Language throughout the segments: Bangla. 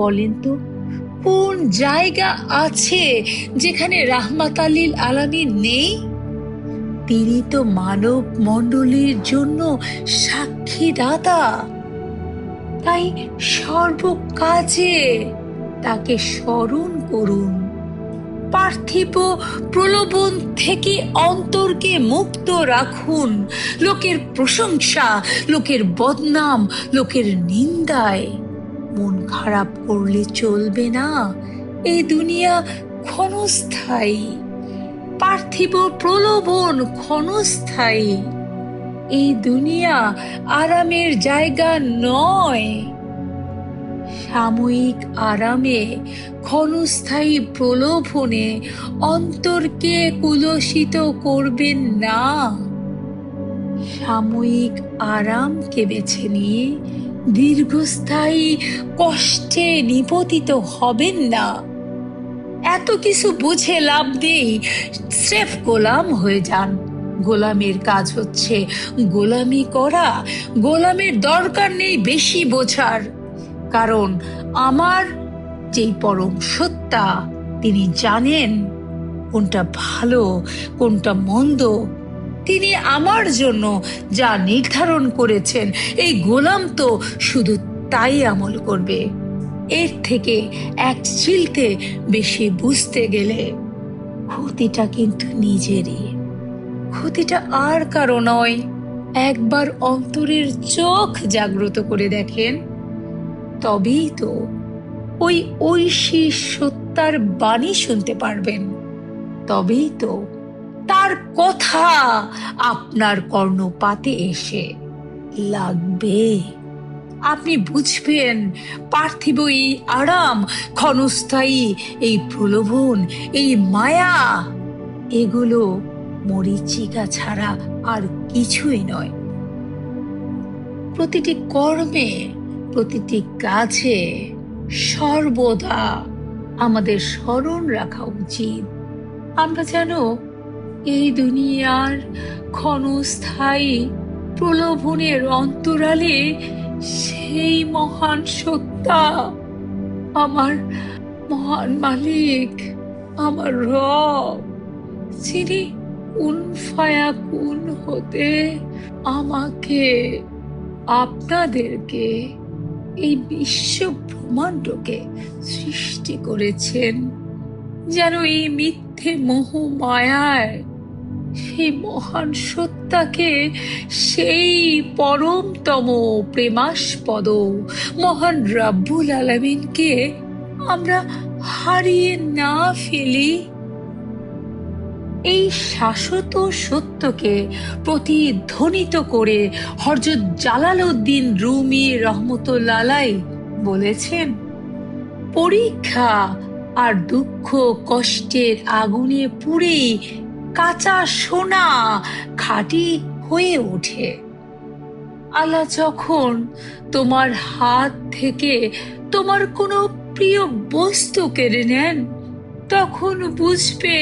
বলেন তো, কোন জায়গা আছে যেখানে রাহমাত আলিল আলামিন নেই? তিনি তো মানব মণ্ডলীর জন্য সাক্ষীদাতা। তাই সর্বকাজে তাকে স্মরণ করুন। পার্থিব প্রলোভন থেকে অন্তরকে মুক্ত রাখুন। লোকের প্রশংসা, লোকের বদনাম, লোকের নিন্দায় মন খারাপ করলে চলবে না। এই দুনিয়া ক্ষণস্থায়ী, পার্থিব প্রলোভন ক্ষণস্থায়ী। এই দুনিয়া আরামের জায়গা নয়। সাময়িক আরামে, ক্ষণস্থায়ী প্রলোভনে অন্তরকে কুলসিত করবেন না। সাময়িক আরামকে বেছে নিয়ে দীর্ঘস্থায়ী কষ্টে নিপতিত হবেন না। এত কিছু বুঝে লাভ নেই, স্রেফ গোলাম হয়ে যান। গোলামের কাজ হচ্ছে গোলামি করা। গোলামের দরকার নেই বেশি বোঝার, কারণ আমার যেই পরম সত্তা, তিনি জানেন কোনটা ভালো কোনটা মন্দ। তিনি আমার জন্য যা নির্ধারণ করেছেন, এই গোলাম তো শুধু তাই আমল করবে। এর থেকে এক চিলতে বেশি বুঝতে গেলে ক্ষতিটা কিন্তু নিজেরই। ক্ষতিটা আর কারো নয়। একবার অন্তরের চোখ জাগ্রত করে দেখেন, তবেই তো ওই ঐশী সত্তার বাণী শুনতে পারবেন। তবেই তো তার কথা আপনার কর্ণপাতে এসে লাগবে। আপনি বুঝবেন পার্থিব এই আরাম, ক্ষণস্থায়ী এই প্রলোভন, এই মায়া, এগুলো মরীচিকা ছাড়া আর কিছুই নয়। প্রতিটি কর্মে, প্রতিটি কাজে সর্বদা আমাদের স্মরণ রাখা উচিত, আমরা যেন এই দুনিয়ার ক্ষণস্থায়ী প্রলোভনের অন্তরালে সেই মহান সত্তা, আমার মহান মালিক, আমার রব, যিনি কুন ফায়াকুন হতে আমাকে, আপনাদেরকে, এই বিশ্ব ব্রহ্মাণ্ডকে সৃষ্টি করেছেন, যেন এই মিথ্যে মোহ মায়ায় সেই মহান সত্তাকে, সেই পরমতম প্রেমাস্পদ মহান রাব্বুল আলামিনকে আমরা হারিয়ে না ফেলি। এই শাশ্বত সত্যকে প্রতিধ্বনিত করে হযরত জালালউদ্দিন রুমি রহমতুল্লাহ আলাইহি বলেছেন, পরীক্ষা আর দুঃখ কষ্টের আগুনে পুড়ে কাঁচা সোনা খাঁটি হয়ে ওঠে। আল্লাহ যখন তোমার হাত থেকে তোমার কোনো প্রিয় বস্তু কেড়ে নেন, তখন বুঝবে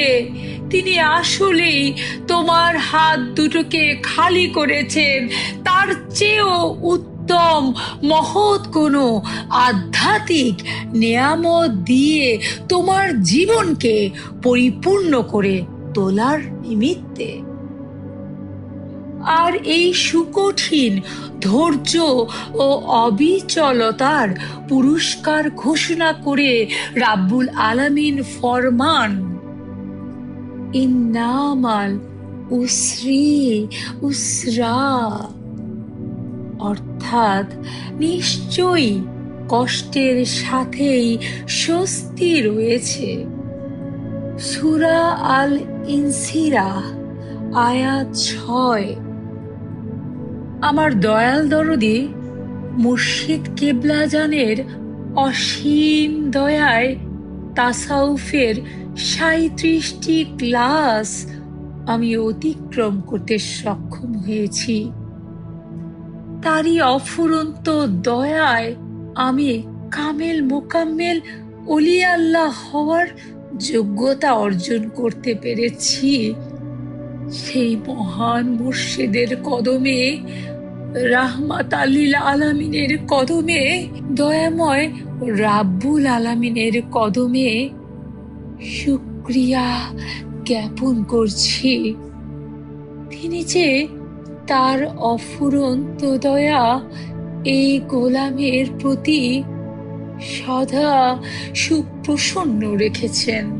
তিনি আসলেই তোমার হাত দুটোকে খালি করেছেন তার চেয়েও উত্তম মহৎ কোনো আধ্যাত্মিক নেয়ামত দিয়ে তোমার জীবনকে পরিপূর্ণ করে তোলার নিমিত্তে। আর এই সুকঠিন ধৈর্য ও অবিচলতার পুরস্কার ঘোষণা করে রাব্বুল আলামিন ফরমান, ইন্নামাল উসরি উসরা, অর্থাৎ নিশ্চয়ই কষ্টের সাথেই স্বস্তি রয়েছে। সূরা আল ইনসিরাহ আয়াত 6। আমার দয়াল দরদি মুর্শিদ কেবলাজানের অসীম দয়ায় তাসাউফের 37টি ক্লাস আমি অতিক্রম করতে সক্ষম হয়েছি। তারই অফুরন্ত দয়ায় আমি কামেল মোকাম্মেল ওলি আল্লাহ হওয়ার যোগ্যতা অর্জন করতে পেরেছি। সেই মহান মুর্শিদের কদমে, রাহমাত আলিল আলামিনের কদমে দয়াময় রাব্বুল আলামিনের কদমে শুকরিয়া জ্ঞাপন করছি। তিনি যে তার অফুরন্ত দয়া এই গোলামের প্রতি সদা সুপ্রসন্ন রেখেছেন।